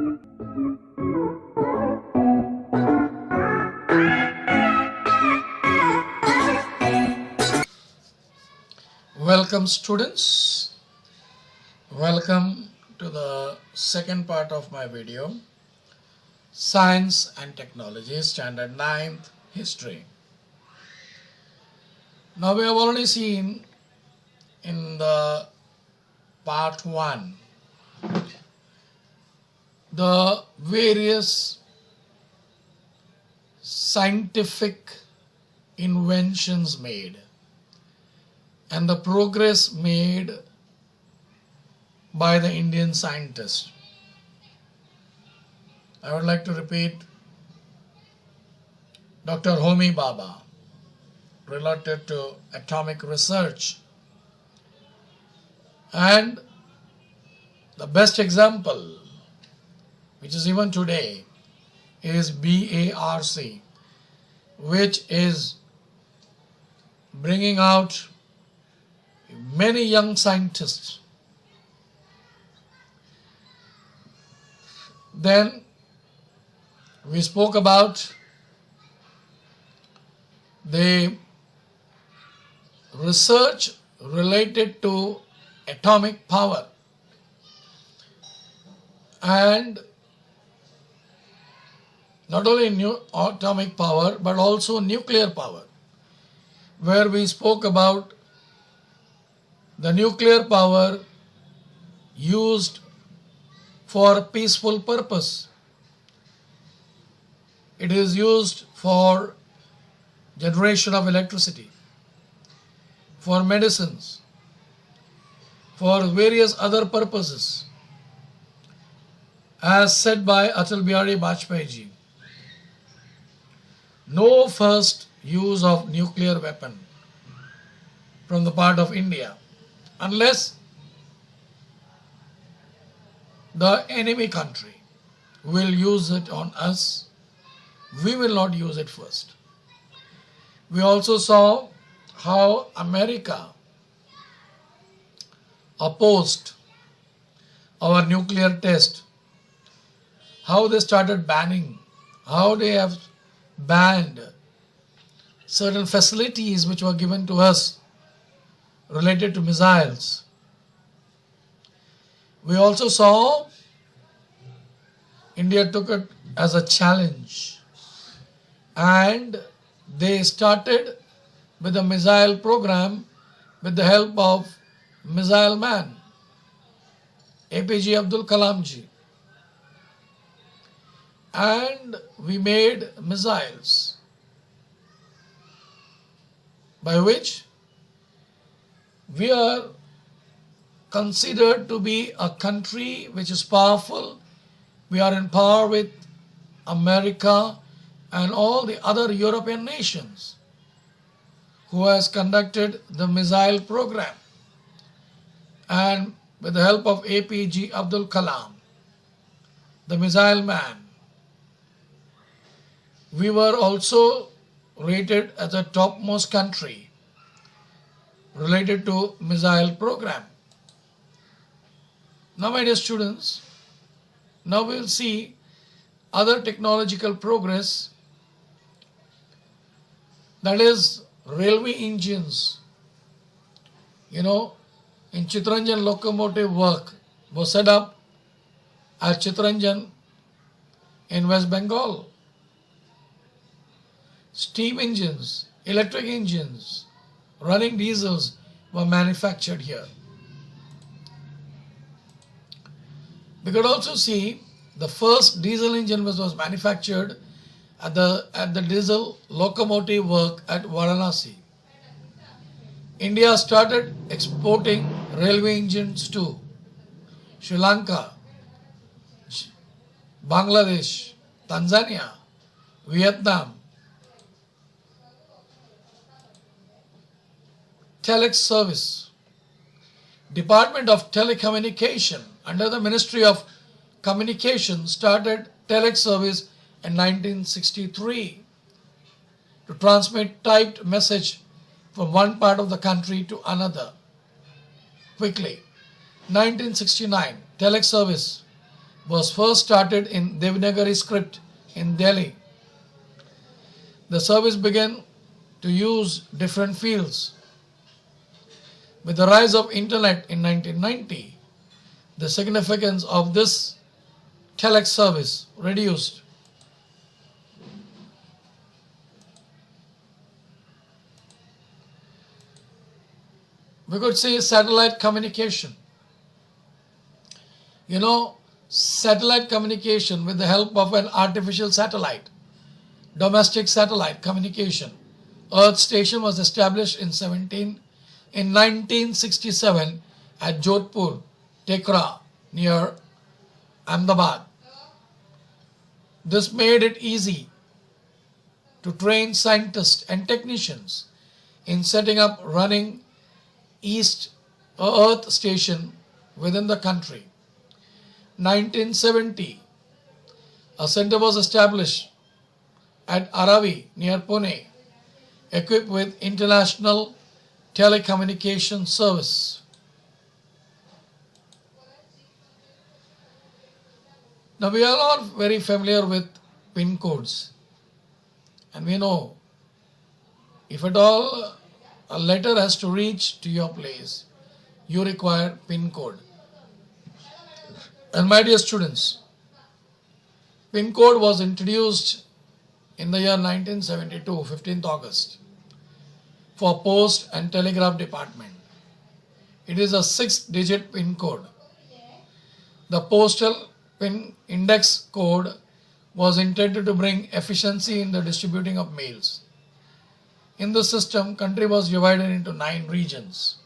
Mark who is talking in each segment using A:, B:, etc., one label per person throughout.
A: Welcome students, welcome to the second part of my video, Science and Technology, Standard 9th History. Now we have already seen in the part 1 the various scientific inventions made and the progress made by the Indian scientists. I would like to repeat Dr. Homi Bhabha related to atomic research, and the best example, which is even today, is BARC, which is bringing out many young scientists. Then we spoke about the research related to atomic power and not only atomic power but also nuclear power, where we spoke about the nuclear power used for peaceful purpose. It is used for generation of electricity, for medicines, for various other purposes, as said by Atal Bihari Vajpayee ji. No first use of nuclear weapon from the part of India unless the enemy country will use it on us. We will not use it first. We also saw how America opposed our nuclear test, how they started banning, how they have banned certain facilities which were given to us related to missiles. We also saw India took it as a challenge and they started with a missile program with the help of Missile Man, APJ Abdul Kalam ji. And we made missiles by which we are considered to be a country which is powerful. We are in power with America and all the other European nations who has conducted the missile program. And with the help of APJ Abdul Kalam, the Missile Man, we were also rated as a topmost country related to missile program. Now, my dear students, now we will see other technological progress, that is railway engines. In Chittaranjan locomotive work was set up at Chittaranjan in West Bengal. Steam engines, electric engines, running diesels were manufactured here. We could also see the first diesel engine was manufactured at the diesel locomotive work at Varanasi. India started exporting railway engines to Sri Lanka, Bangladesh, Tanzania, Vietnam. Telex service. Department of Telecommunication under the Ministry of Communication started telex service in 1963 to transmit typed message from one part of the country to another quickly. 1969, telex service was first started in Devanagari script in Delhi. The service began to use different fields. With the rise of internet in 1990, the significance of this telex service reduced. We could say satellite communication. Satellite communication with the help of an artificial satellite, domestic satellite communication. Earth station was established in 1967 at Jodhpur, Tekra, near Ahmedabad. This made it easy to train scientists and technicians in setting up running Earth station within the country. 1970, a center was established at Aravi near Pune, equipped with international telecommunication service. Now we are all very familiar with PIN codes, and we know if at all a letter has to reach to your place, you require PIN code. And my dear students, PIN code was introduced in the year 1972, 15th August, for Post and Telegraph Department. It is a 6-digit PIN code. The postal PIN index code was intended to bring efficiency in the distributing of mails. In the system, country was divided into 9 regions.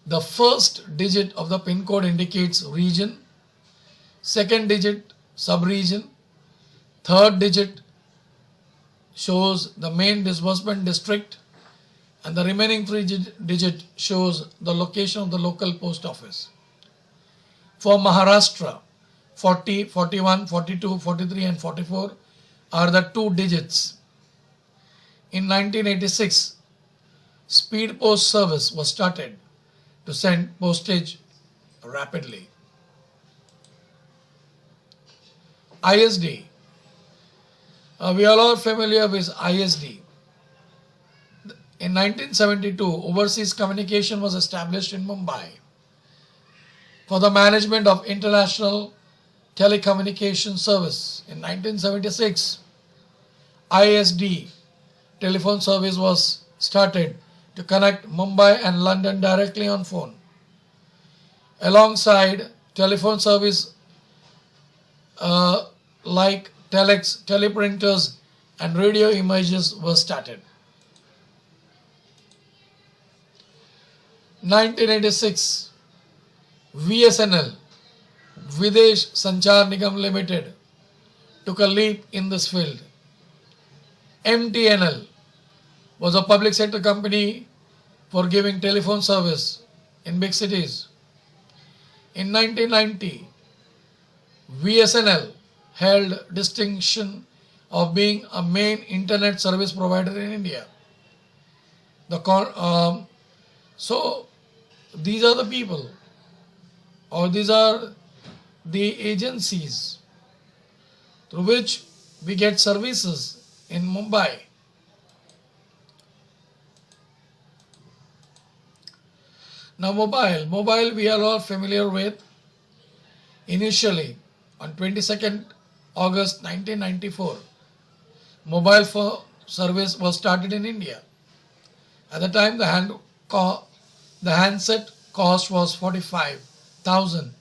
A: The first digit of the PIN code indicates region, second digit sub-region, third digit shows the main disbursement district, and the remaining 3 digit shows the location of the local post office. For Maharashtra, 40, 41, 42, 43 and 44 are the 2 digits. In 1986, Speed Post Service was started to send postage rapidly. ISD. We are all familiar with ISD. In 1972, Overseas Communication was established in Mumbai for the management of international telecommunication service. In 1976, ISD telephone service was started to connect Mumbai and London directly on phone. Alongside telephone service like telex, teleprinters and radio images were started. 1986, VSNL, Videsh Sanchar Nigam Limited, took a leap in this field. MTNL was a public sector company for giving telephone service in big cities. In 1990, VSNL held distinction of being a main internet service provider in India. So these are the people, or these are the agencies through which we get services in Mumbai. Now mobile we are all familiar with. Initially on 22nd August 1994, mobile phone service was started in India. At the time the handset cost was 45,000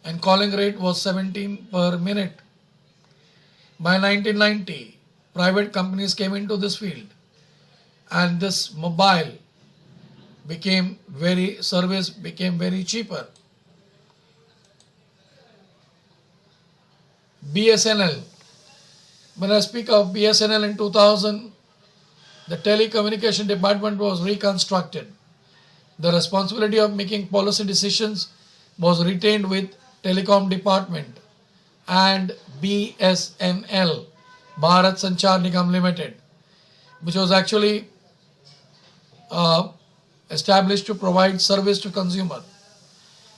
A: and calling rate was 17 per minute. By 1990, private companies came into this field and this mobile service became very cheaper. BSNL. When I speak of BSNL in 2000, the telecommunication department was reconstructed. The responsibility of making policy decisions was retained with telecom department and BSNL, Bharat Sanchar Nigam Limited, which was actually established to provide service to consumer.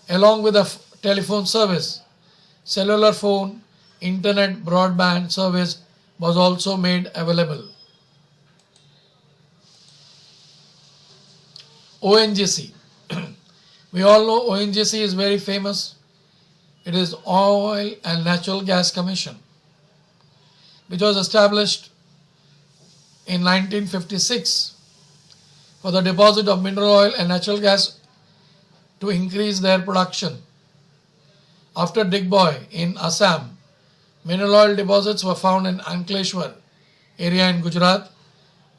A: Along with a telephone service, cellular phone, internet broadband service was also made available. ONGC. We all know ONGC is very famous. It is Oil and Natural Gas Commission, which was established in 1956 for the deposit of mineral oil and natural gas to increase their production. After Digboy in Assam, mineral oil deposits were found in Ankleshwar area in Gujarat.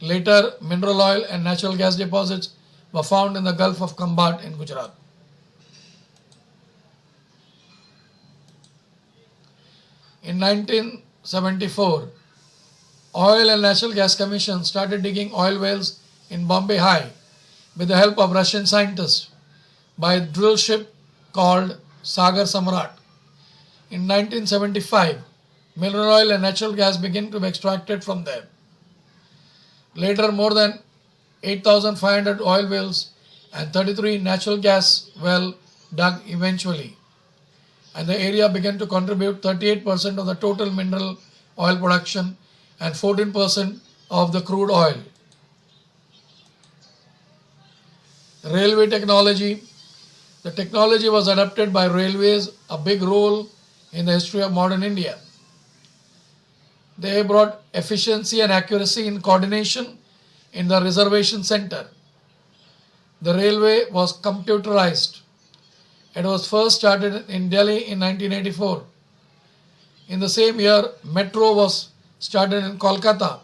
A: Later, mineral oil and natural gas deposits were found in the Gulf of Khambat in Gujarat. In 1974, Oil and Natural Gas Commission started digging oil wells in Bombay High with the help of Russian scientists by a drill ship called Sagar Samrat. In 1975, mineral oil and natural gas began to be extracted from there. Later, more than 8,500 oil wells and 33 natural gas wells dug eventually, and the area began to contribute 38% of the total mineral oil production and 14% of the crude oil. Railway technology. The technology was adopted by railways, a big role in the history of modern India. They brought efficiency and accuracy in coordination in the reservation center. The railway was computerized. It was first started in Delhi in 1984. In the same year, metro was started in Kolkata.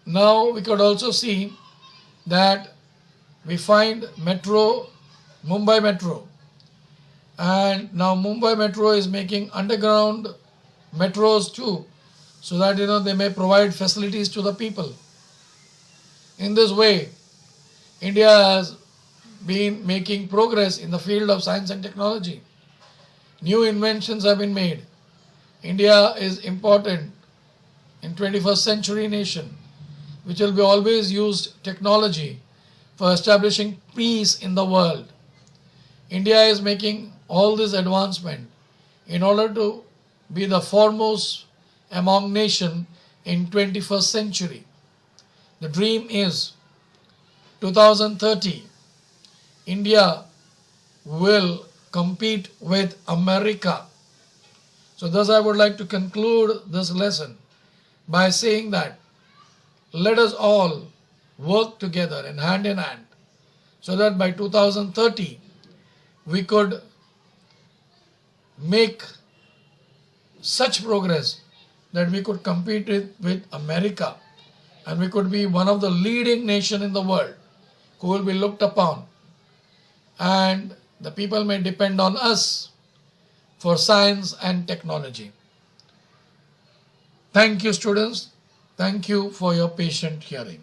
A: Now we could also see that we find metro, Mumbai Metro, and now Mumbai Metro is making underground metros too, so that they may provide facilities to the people. In this way, India has been making progress in the field of science and technology. New inventions have been made. India is important in 21st century nation, which will be always used technology for establishing peace in the world. India is making all this advancement in order to be the foremost among nations in 21st century. The dream is 2030, India will compete with America. So thus I would like to conclude this lesson by saying that let us all work together and hand in hand so that by 2030 we could make such progress that we could compete with America and we could be one of the leading nations in the world who will be looked upon, and the people may depend on us for science and technology. Thank you, students. Thank you for your patient hearing.